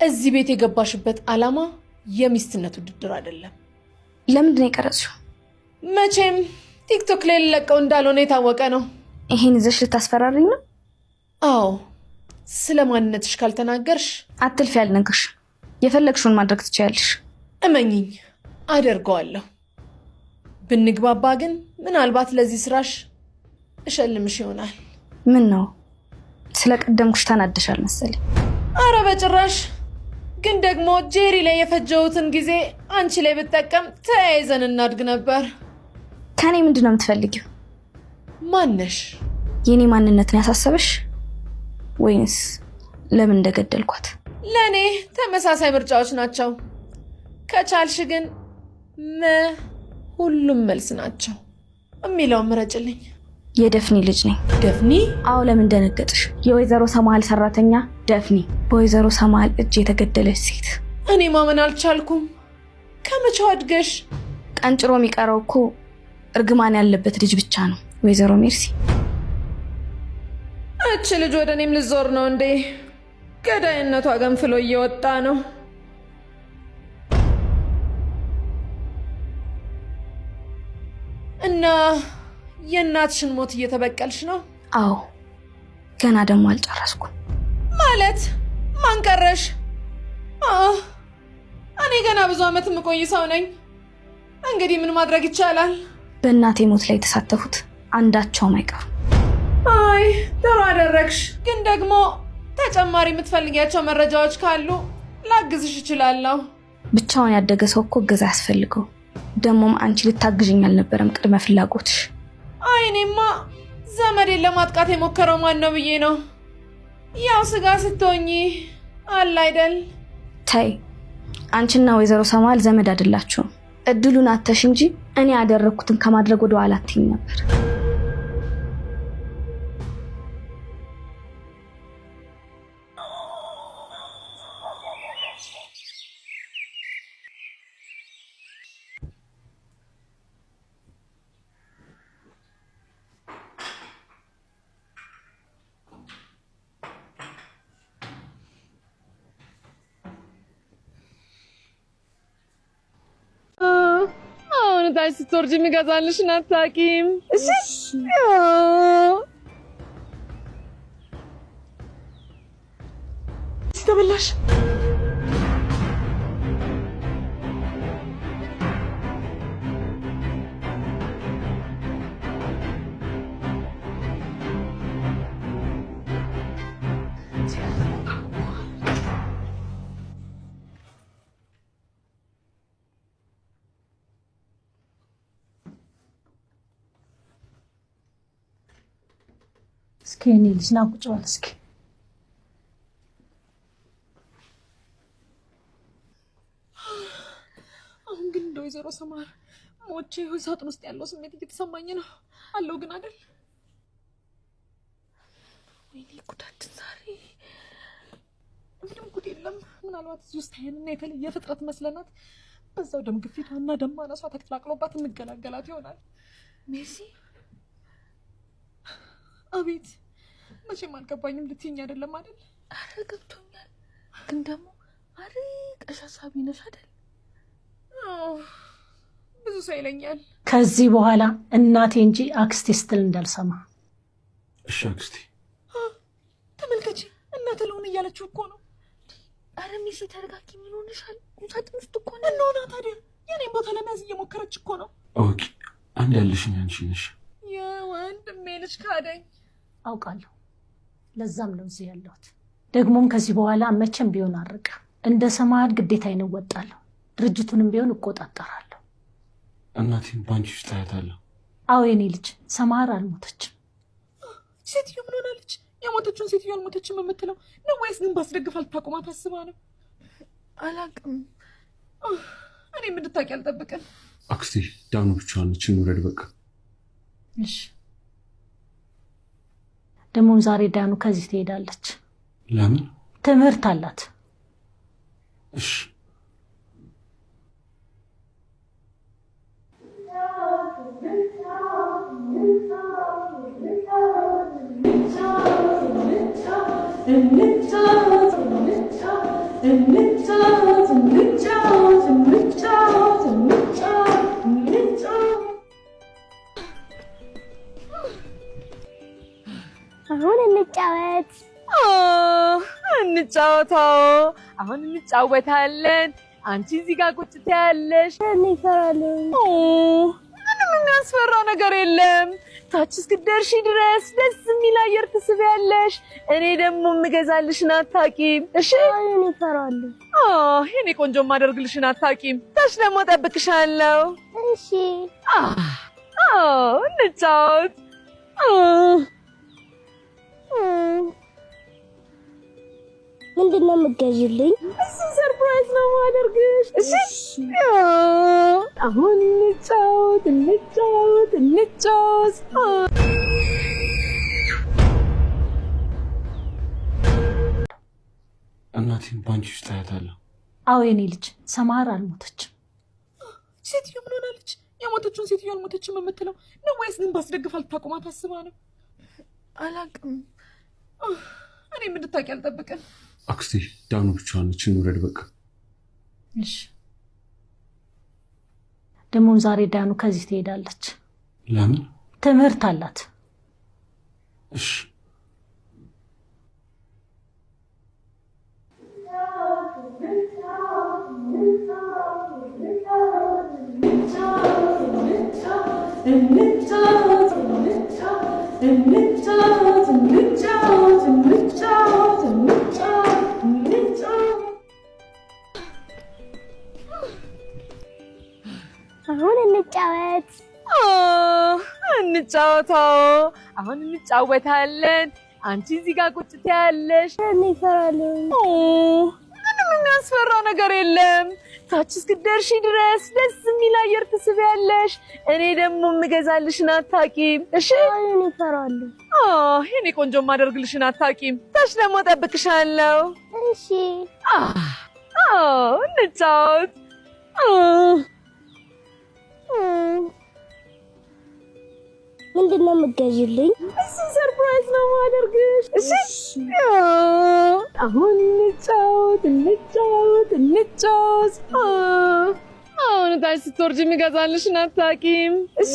እዚህ ቤት የገባሽበት ዓላማ የሚስትነት ውድድር አይደለም። ለምንድን ነው የቀረጽሽው? መቼም ቲክቶክ ላይ ለቀው እንዳልሆነ የታወቀ ነው። ይሄን ይዘሽ ልታስፈራሪኝ ነው? አዎ፣ ስለ ማንነትሽ ካልተናገርሽ አትልፊ። ያልነግርሽ የፈለግሽውን ማድረግ ትችያለሽ። እመኚኝ፣ አደርገዋለሁ። ብንግባባ ግን ምናልባት ለዚህ ስራሽ እሸልምሽ ይሆናል። ምን ነው ስለቀደምኩሽ ተናደሻል መሰለኝ። አረ በጭራሽ። ግን ደግሞ ጄሪ ላይ የፈጀሁትን ጊዜ አንቺ ላይ ብጠቀም ተያይዘን እናድግ ነበር። ከኔ ምንድን ነው የምትፈልጊው? ማነሽ? የኔ ማንነትን ያሳሰበሽ ወይንስ ለምን እንደገደልኳት? ለኔ ተመሳሳይ ምርጫዎች ናቸው። ከቻልሽ ግን ሁሉም መልስ ናቸው የሚለውን ምረጭልኝ። የደፍኒ ልጅ ነኝ። ደፍኒ? አዎ። ለምን ደነገጥሽ? የወይዘሮ ሰማሃል ሰራተኛ ደፍኒ፣ በወይዘሮ ሰማሃል እጅ የተገደለች ሴት። እኔ ማመን አልቻልኩም። ከመቼው አድገሽ? ቀንጭሮ የሚቀረው እኮ እርግማን ያለበት ልጅ ብቻ ነው ወይዘሮ ሜርሲ። እች ልጅ ወደ እኔም ልዞር ነው እንዴ? ገዳይነቷ ገንፍሎ እየወጣ ነው። እና የእናትሽን ሞት እየተበቀልሽ ነው? አዎ፣ ገና ደግሞ አልጨረስኩም። ማለት ማን ቀረሽ? እኔ ገና ብዙ ዓመት የምቆይ ሰው ነኝ። እንግዲህ ምን ማድረግ ይቻላል? በእናቴ ሞት ላይ የተሳተፉት አንዳቸውም አይቀሩም። አይ ጥሩ አደረግሽ። ግን ደግሞ ተጨማሪ የምትፈልጊያቸው መረጃዎች ካሉ ላግዝሽ እችላለሁ። ብቻውን ያደገ ሰው እኮ እገዛ ያስፈልገው። ደግሞም አንቺ ልታግዥኝ አልነበረም ቅድመ ፍላጎትሽ። አይ እኔማ ዘመዴን ለማጥቃት የሞከረው ማን ነው ብዬ ነው። ያው ስጋ ስትሆኚ አለ አይደል? ተይ፣ አንቺና ወይዘሮ ሰማል ዘመድ አይደላችሁም። እድሉን አተሽ እንጂ እኔ ያደረኩትን ከማድረግ ወደ ኋላ አትይኝ ነበር። ታች ስትወርጂ የሚገዛልሽን አታውቂም? እሺ ተበላሽ። እስኪ እኔ ልጅ ና ቁጭ በል እስኪ። አሁን ግን እንደ ወይዘሮ ሰማር ሞቼ ሳጥን ውስጥ ያለው ስሜት እየተሰማኝ ነው። አለው ግን አይደል? ወይኔ ጉዳችን ዛሬ ምንም ጉድ የለም። ምናልባት እዚህ ውስጥ ያንና የተለየ ፍጥረት መስለናት በዛው ደም ግፊቷና ደም ማነሷ ተቀላቅሎባት እንገላገላት ይሆናል። ሜርሲ አቤት። መቼም አልገባኝም ልትይኝ አይደለም አይደል? አረ ገብቶኛል። ግን ደግሞ አሪቀሽ ሀሳቢ ነሽ አይደል? ብዙ ሰው ይለኛል። ከዚህ በኋላ እናቴ እንጂ አክስቴ ስትል እንዳልሰማ። እሺ አክስቴ። ተመልከቺ፣ እናተ ለሆነ እያለችው እኮ ነው። አረ ሚሲ ተረጋጊ። ምን ሆነሻል? ቁምሳጥን ውስጥ እኮ ነው። እንሆና ታዲያ የኔን ቦታ ለመያዝ እየሞከረች እኮ ነው። ኦኬ፣ አንድ ያለሽኝ አንቺ ነሽ። የወንድሜ ልጅ ካደኝ አውቃለሁ። ለዛም ነው እዚህ ያለሁት። ደግሞም ከዚህ በኋላ መቼም ቢሆን አርቃ እንደ ሰማያት ግዴታዬን እወጣለሁ። ድርጅቱንም ቢሆን እቆጣጠራለሁ። እናቴን ባንቺ ውስጥ አያታለሁ። አዎ የኔ ልጅ ሰማያት አልሞተችም። ሴትዮ ምን ሆናለች? የሞተችውን ሴትዮ አልሞተችም የምትለው ነው ወይስ ግን ባስደግፍ አልታቆማት አስባ ነው? አላውቅም። እኔም እንድታውቂ አልጠብቅም። አክስቴ ዳኑ ብቻዋን ነች። እንውረድ በቃ። እሺ። ደግሞም ዛሬ ዳኑ ከዚህ ትሄዳለች። ለምን? ትምህርት አላት። እሺ። አሁን እንጫወት። እንጫወታው። አሁን እንጫወታለን። አንቺ እዚህ ጋር ቁጭ ትያለሽ። እኔ እፈራለሁ። ምንም የሚያስፈራው ነገር የለም። ታች እስክትደርሺ ድረስ ደስ የሚል አየር ትስቢያለሽ። እኔ ደግሞ የምገዛልሽን አታውቂም። እሺ? እኔ እፈራለሁ። የኔ ቆንጆ የማደርግልሽን አታውቂም። ታች ደግሞ እጠብቅሻለሁ። እሺ። እንጫወት። ምንድን ነው የምትገዢልኝ? እሱን ሰርፕራይዝ ነው የማደርግሽ። እሺ? አሁን እንጫወት እንጫወት እንጫወት። እናቴን በአንቺ ውስጥ አያታለሁ። አዎ የኔ ልጅ ሰማር አልሞተችም። ሴትዮ ምን ሆናለች? የሞተችውን ሴትዮ አልሞተችም የምትለው ነው ወይስ ግን ባስደግፍ አልታቆማት አስባ ነው? አላውቅም። እኔም እንድታውቂ አልጠብቅም። አክስቴ ዳኑ ብቻዋን ነች። እንውረድ በቃ። እሺ። ደግሞም ዛሬ ዳኑ ከዚህ ትሄዳለች። ለምን? ትምህርት አላት። እሺ። አሁን እንጫወት። እንጫወታው። አሁን እንጫወታለን። አንቺ እዚህ ጋር ቁጭ ትያለሽ። እኔ እፈራለሁ። ምንም የሚያስፈራው ነገር የለም። ታች እስክትደርሺ ድረስ ደስ የሚል አየር ትስቢያለሽ። እኔ ደግሞ የምገዛልሽን አታውቂም። እሺ? እኔ እፈራለሁ። የኔ ቆንጆ የማደርግልሽን አታውቂም። ታች ደግሞ እጠብቅሻለሁ። እሺ። እንጫወት። ምንድን ነው የምትገዢልኝ? እሱን ሰርፕራይዝ ነው የማደርግሽ። እሺ? አሁን እንጫወት እንጫወት እንጫወት። አሁን ታች ስትወርጂ የሚገዛልሽን አታውቂም። እሺ?